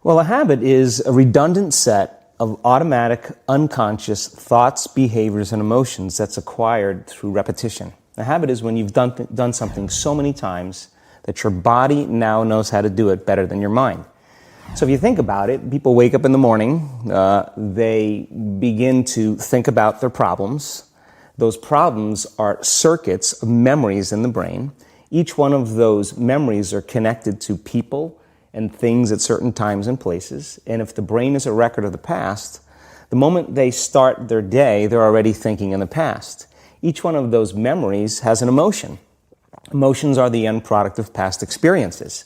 Well, a habit is a redundant set of automatic, unconscious thoughts, behaviors, and emotions that's acquired through repetition. A habit is when you've done something so many times that your body now knows how to do it better than your mind. So if you think about it, people wake up in the morning, they begin to think about their problems. Those problems are circuits of memories in the brain. Each one of those memories are connected to people and things at certain times and places. And if the brain is a record of the past, the moment they start their day, they're already thinking in the past. Each one of those memories has an emotion. Emotions are the end product of past experiences.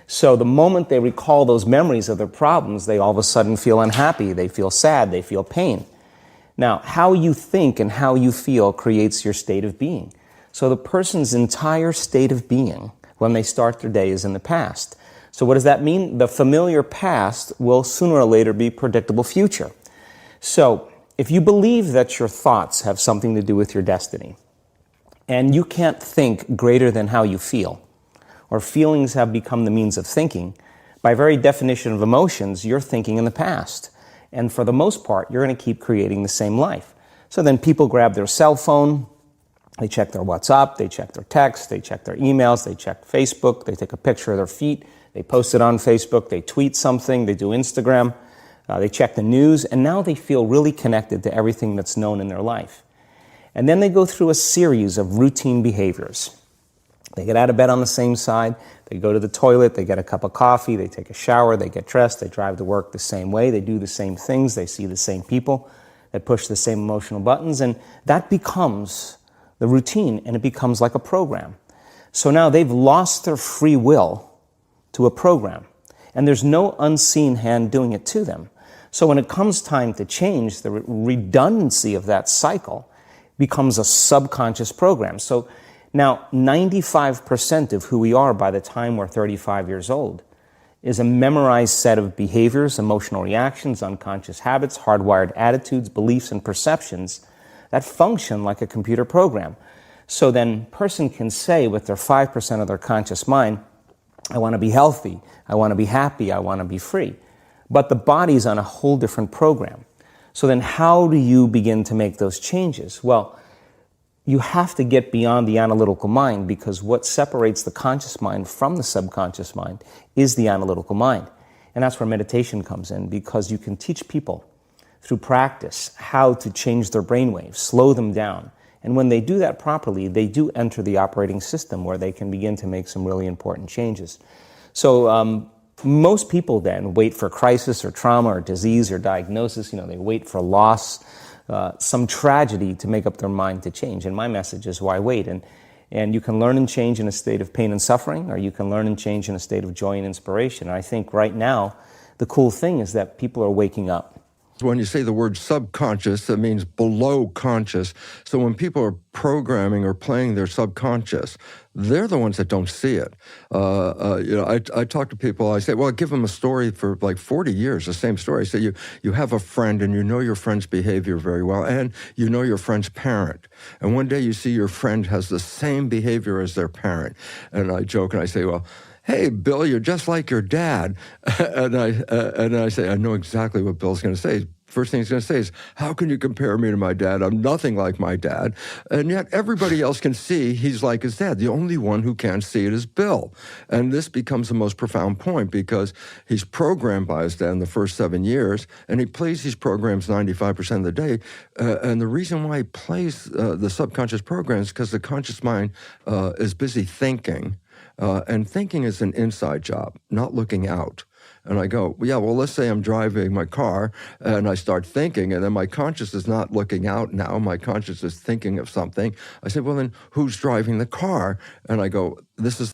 So the moment they recall those memories of their problems, they all of a sudden feel unhappy, they feel sad, they feel pain. Now, how you think and how you feel creates your state of being. So the person's entire state of being when they start their day is in the past. So what does that mean? The familiar past will sooner or later be predictable future. So if you believe that your thoughts have something to do with your destiny, and you can't think greater than how you feel, or feelings have become the means of thinking, by very definition of emotions, you're thinking in the past. And for the most part, you're going to keep creating the same life. So then people grab their cell phone, they check their WhatsApp, they check their text, they check their emails, they check Facebook, they take a picture of their feet, they post it on Facebook, they tweet something, they do Instagram, they check the news, and now they feel really connected to everything that's known in their life. And then they go through a series of routine behaviors. They get out of bed on the same side, they go to the toilet, they get a cup of coffee, they take a shower, they get dressed, they drive to work the same way, they do the same things, they see the same people, they push the same emotional buttons, and that becomes the routine, and it becomes like a program. So now they've lost their free will to a program, and there's no unseen hand doing it to them. So when it comes time to change, the redundancy of that cycle becomes a subconscious program. So now 95% of who we are by the time we're 35 years old is a memorized set of behaviors, emotional reactions, unconscious habits, hardwired attitudes, beliefs, and perceptions that function like a computer program. So then a person can say with their 5% of their conscious mind, I want to be healthy, I want to be happy, I want to be free. But the body's on a whole different program. So then how do you begin to make those changes? Well, you have to get beyond the analytical mind, because what separates the conscious mind from the subconscious mind is the analytical mind. And that's where meditation comes in, because you can teach people through practice how to change their brainwaves, slow them down. And when they do that properly, they do enter the operating system where they can begin to make some really important changes. So most people then wait for crisis or trauma or disease or diagnosis. They wait for loss, some tragedy to make up their mind to change. And my message is, why wait? And you can learn and change in a state of pain and suffering, or you can learn and change in a state of joy and inspiration. And I think right now, the cool thing is that people are waking up. When you say the word subconscious, that means below conscious. So when people are programming or playing their subconscious, they're the ones that don't see it. I talk to people, I say, well, I give them a story for like 40 years, the same story. I say, you have a friend and you know your friend's behavior very well, and you know your friend's parent. And one day you see your friend has the same behavior as their parent. And I joke and I say, well, hey, Bill, you're just like your dad. And I say, I know exactly what Bill's going to say. First thing he's going to say is, how can you compare me to my dad? I'm nothing like my dad. And yet everybody else can see he's like his dad. The only one who can't see it is Bill. And this becomes the most profound point, because he's programmed by his dad in the first 7 years, and he plays these programs 95% of the day. And the reason why he plays the subconscious programs is because the conscious mind is busy thinking. And thinking is an inside job, not looking out. And I go, well, let's say I'm driving my car and I start thinking, and then my conscious is not looking out now. My conscious is thinking of something. I said, well, then who's driving the car? And I go, this is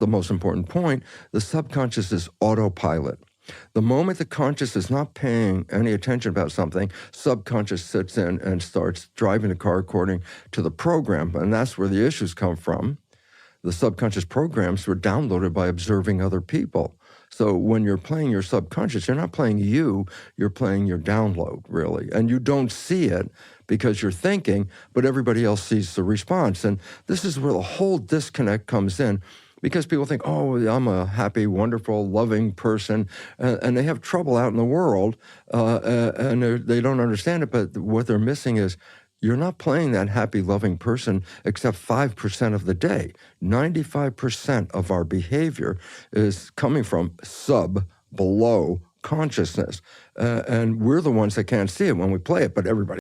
the most important point, the subconscious is autopilot. The moment the conscious is not paying any attention about something, subconscious sits in and starts driving the car according to the program. And that's where the issues come from. The subconscious programs were downloaded by observing other people. So when you're playing your subconscious, you're not playing you, you're playing your download, really. And you don't see it because you're thinking, but everybody else sees the response. And this is where the whole disconnect comes in, because people think, oh, I'm a happy, wonderful, loving person, and they have trouble out in the world, and they don't understand it, but what they're missing is you're not playing that happy, loving person except 5% of the day. 95% of our behavior is coming from below consciousness, and we're the ones that can't see it when we play it, but everybody.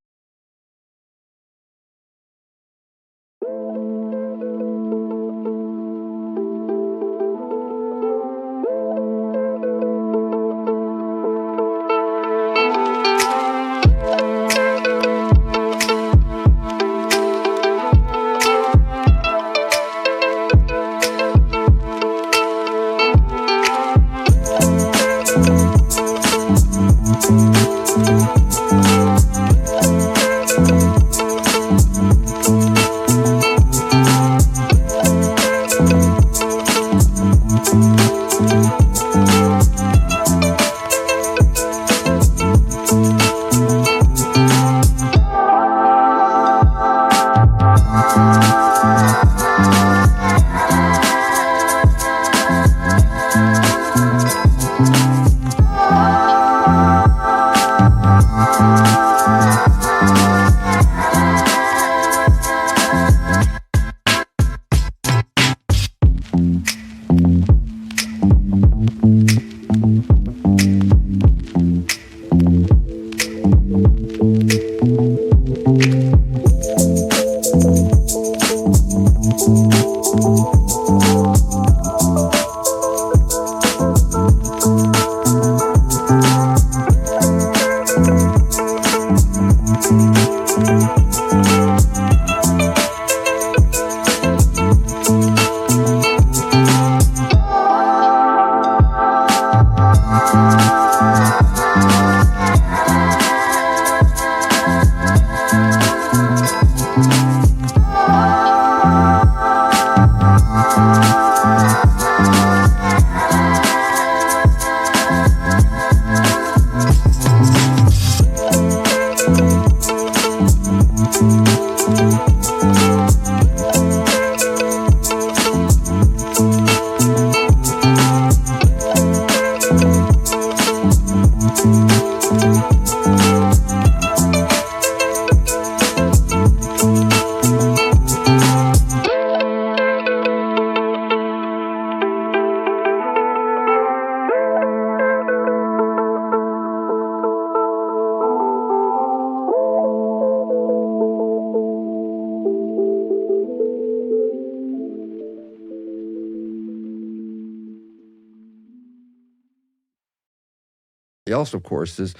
Else, of course, is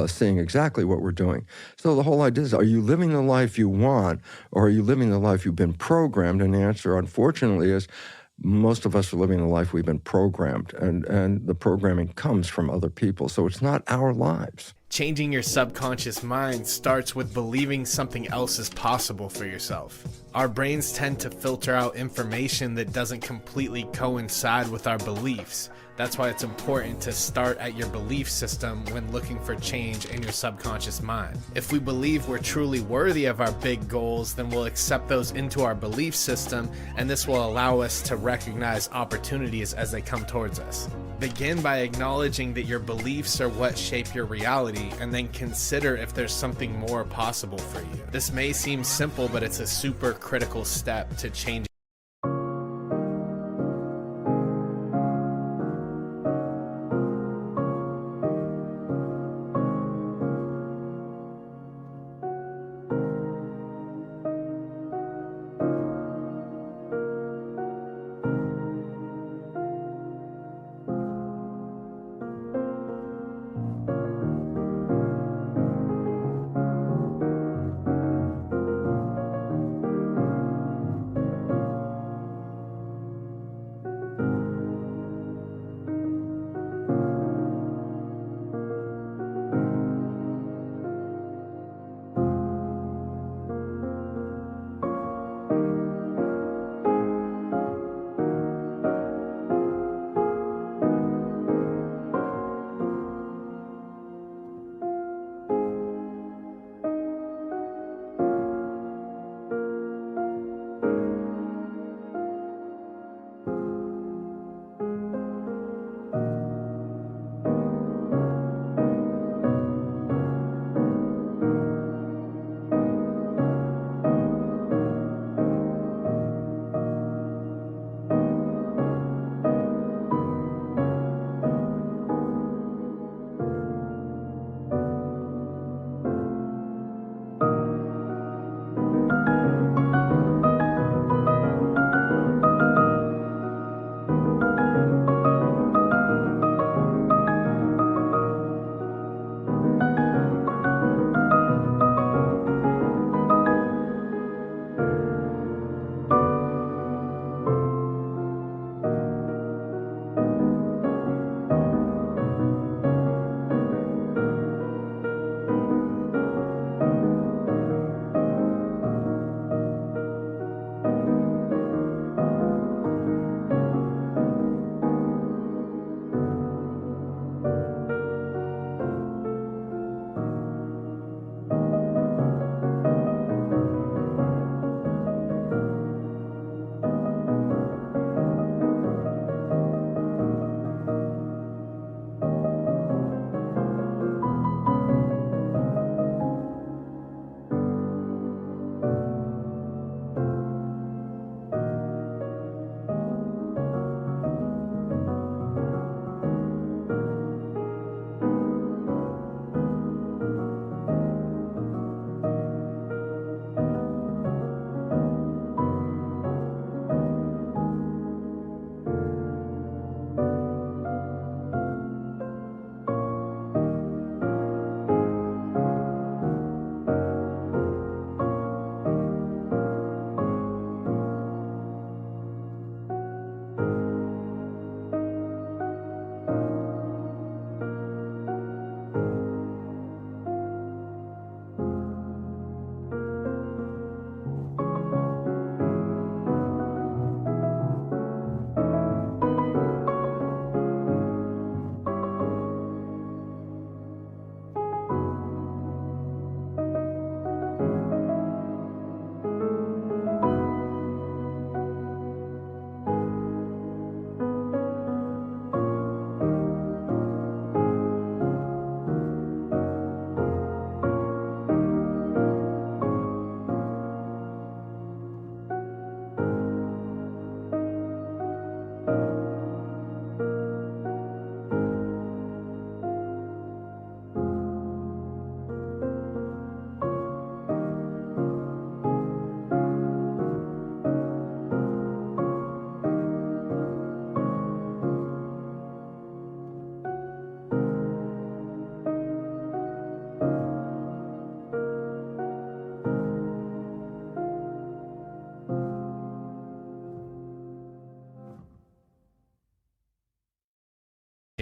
seeing exactly what we're doing. So the whole idea is, are you living the life you want, or are you living the life you've been programmed? And the answer, unfortunately, is most of us are living the life we've been programmed, and the programming comes from other people. So it's not our lives. Changing your subconscious mind starts with believing something else is possible for yourself. Our brains tend to filter out information that doesn't completely coincide with our beliefs. That's why it's important to start at your belief system when looking for change in your subconscious mind. If we believe we're truly worthy of our big goals, then we'll accept those into our belief system, and this will allow us to recognize opportunities as they come towards us. Begin by acknowledging that your beliefs are what shape your reality, and then consider if there's something more possible for you. This may seem simple, but it's a super critical step to change.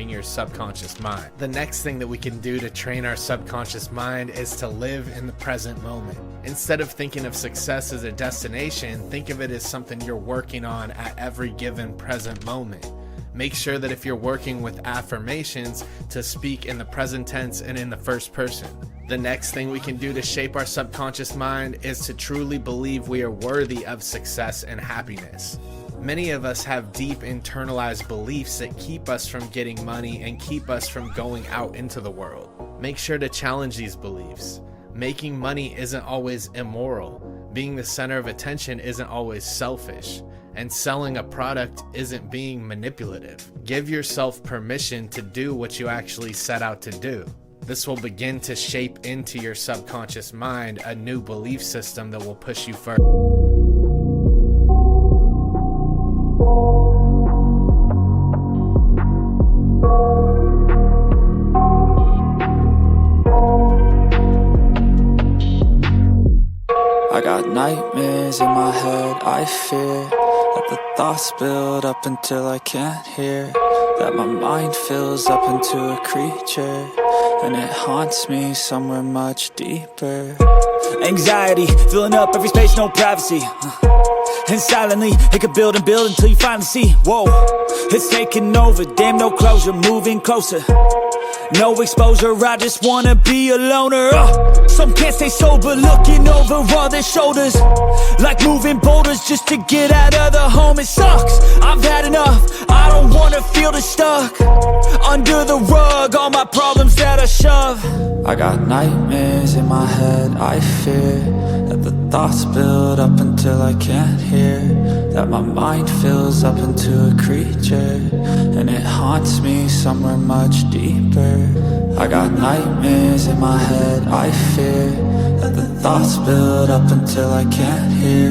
your subconscious mind. The next thing that we can do to train our subconscious mind is to live in the present moment. Instead of thinking of success as a destination, think of it as something you're working on at every given present moment. Make sure that if you're working with affirmations, to speak in the present tense and in the first person. The next thing we can do to shape our subconscious mind is to truly believe we are worthy of success and happiness. Many of us have deep internalized beliefs that keep us from getting money and keep us from going out into the world. Make sure to challenge these beliefs. Making money isn't always immoral. Being the center of attention isn't always selfish. And selling a product isn't being manipulative. Give yourself permission to do what you actually set out to do. This will begin to shape into your subconscious mind a new belief system that will push you further. I got nightmares in my head, I fear that the thoughts build up until I can't hear, that my mind fills up into a creature, and it haunts me somewhere much deeper. Anxiety, filling up every space, no privacy. And silently, it could build and build until you finally see, whoa, it's taking over, damn no closure, moving closer. No exposure, I just wanna be a loner. Some can't stay sober, looking over all their shoulders, like moving boulders just to get out of the home. It sucks, I've had enough, I don't wanna feel the stuck under the rug, all my problems that I shove. I got nightmares in my head, I fear that the thoughts build up until I can't hear, that my mind fills up into a creature, and it haunts me somewhere much deeper. I got nightmares in my head, I fear that the thoughts build up until I can't hear,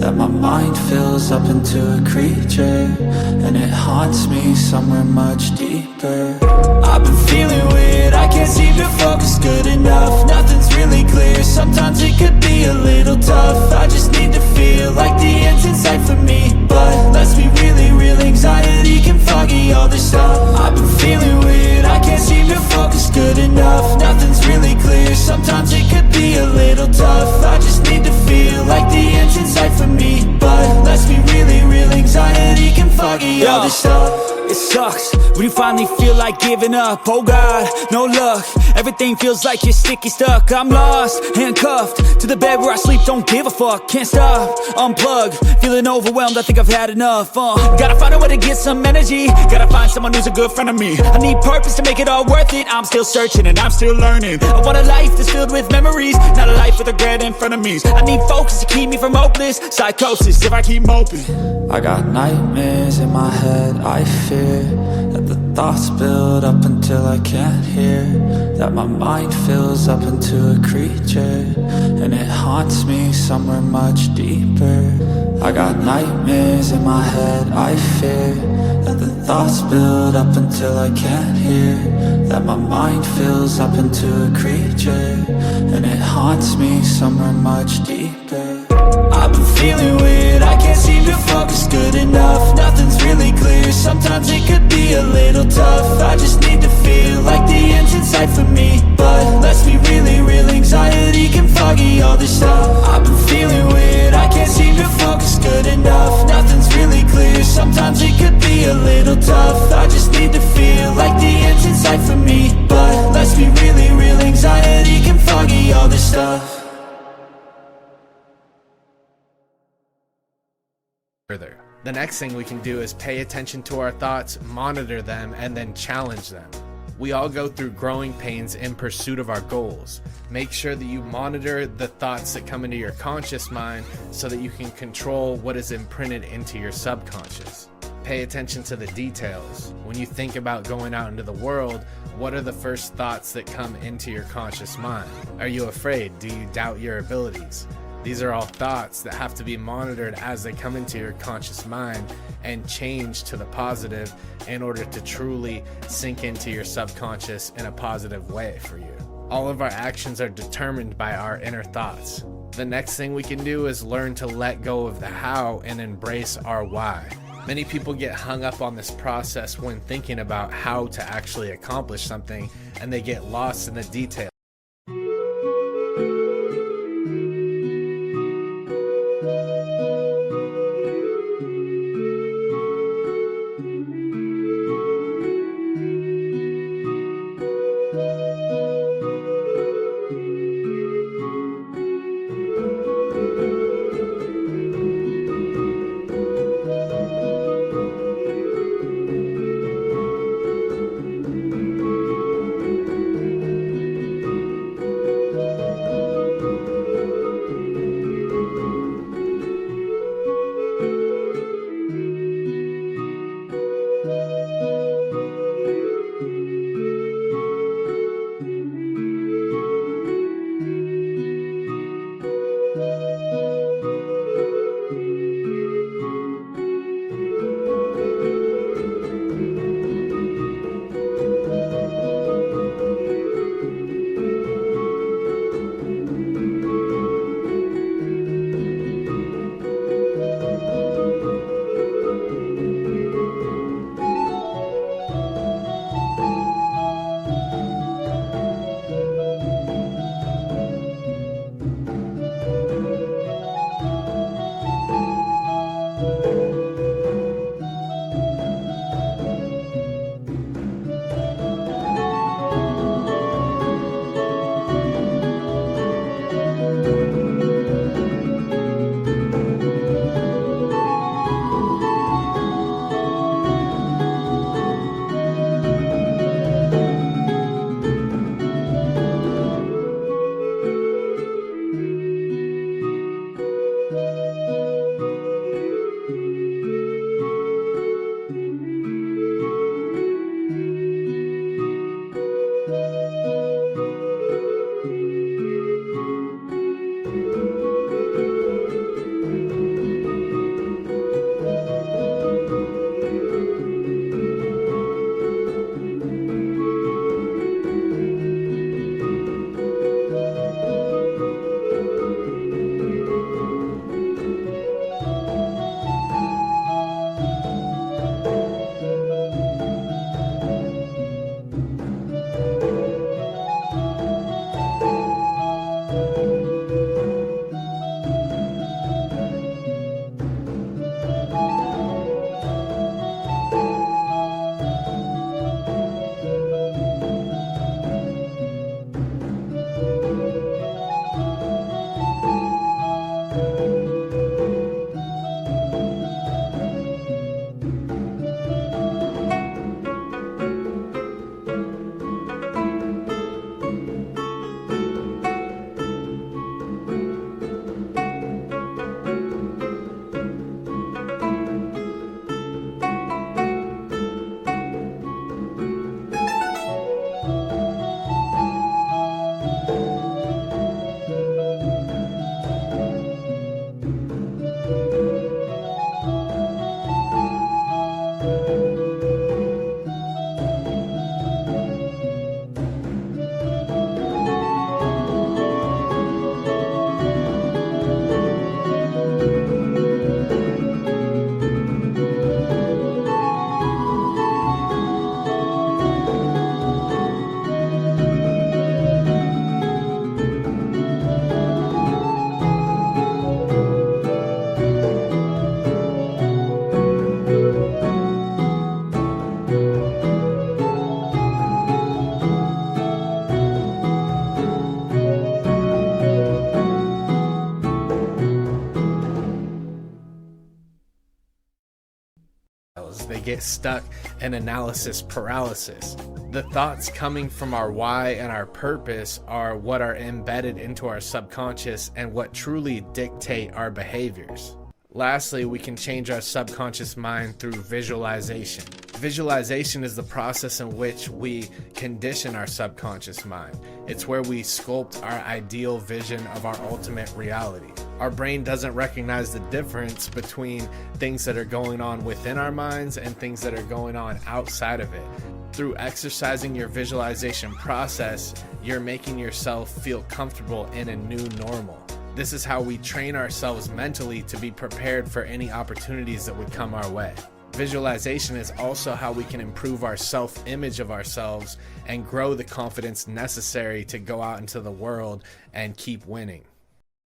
that my mind fills up into a creature, and it haunts me somewhere much deeper. I've been feeling weird, I can't seem to focus good enough, nothing's really clear, sometimes it could be a little tough. I just need to feel like the end's in sight for me, but let's be really real, anxiety can foggy all this stuff. I've been feeling weird, I can't seem to focus good enough, nothing's really clear, sometimes it could be a little tough. I just need to feel like the end's in sight for me, but let's be really real, anxiety can foggy all this stuff. It sucks when you finally feel like giving up. Oh God, no luck, everything feels like you're sticky stuck. I'm lost, handcuffed to the bed where I sleep, don't give a fuck. Can't stop, unplug, feeling overwhelmed, I think I've had enough. Gotta find a way to get some energy, gotta find someone who's a good friend of me. I need purpose to make it all worth it, I'm still searching and I'm still learning. I want a life that's filled with memories, not a life with regret in front of me. I need focus to keep me from hopeless psychosis if I keep moping. I got nightmares in my head, I fear that the thoughts build up until I can't hear, that my mind fills up into a creature, and it haunts me somewhere much deeper. I got nightmares in my head, I fear that the thoughts build up until I can't hear, that my mind fills up into a creature, and it haunts me somewhere much deeper. I've been feeling weird, I can't seem to focus good enough, nothing's really clear, sometimes it could be a little tough. I just need to feel like the end's in sight for me, but let's be really real, anxiety can foggy all this stuff. I've been feeling weird, I can't seem to focus good enough, nothing's really clear, sometimes it could be a little tough. I just need to feel like the end's in sight for me, but let's be really real, anxiety can foggy all this stuff. Further. The next thing we can do is pay attention to our thoughts, monitor them, and then challenge them. We all go through growing pains in pursuit of our goals. Make sure that you monitor the thoughts that come into your conscious mind so that you can control what is imprinted into your subconscious. Pay attention to the details. When you think about going out into the world, what are the first thoughts that come into your conscious mind? Are you afraid? Do you doubt your abilities? These are all thoughts that have to be monitored as they come into your conscious mind and change to the positive in order to truly sink into your subconscious in a positive way for you. All of our actions are determined by our inner thoughts. The next thing we can do is learn to let go of the how and embrace our why. Many people get hung up on this process when thinking about how to actually accomplish something, and they get lost in the details. They get stuck in analysis paralysis. The thoughts coming from our why and our purpose are what are embedded into our subconscious and what truly dictate our behaviors. Lastly, we can change our subconscious mind through visualization. Visualization is the process in which we condition our subconscious mind. It's where we sculpt our ideal vision of our ultimate reality. Our brain doesn't recognize the difference between things that are going on within our minds and things that are going on outside of it. Through exercising your visualization process, you're making yourself feel comfortable in a new normal. This is how we train ourselves mentally to be prepared for any opportunities that would come our way. Visualization is also how we can improve our self-image of ourselves and grow the confidence necessary to go out into the world and keep winning.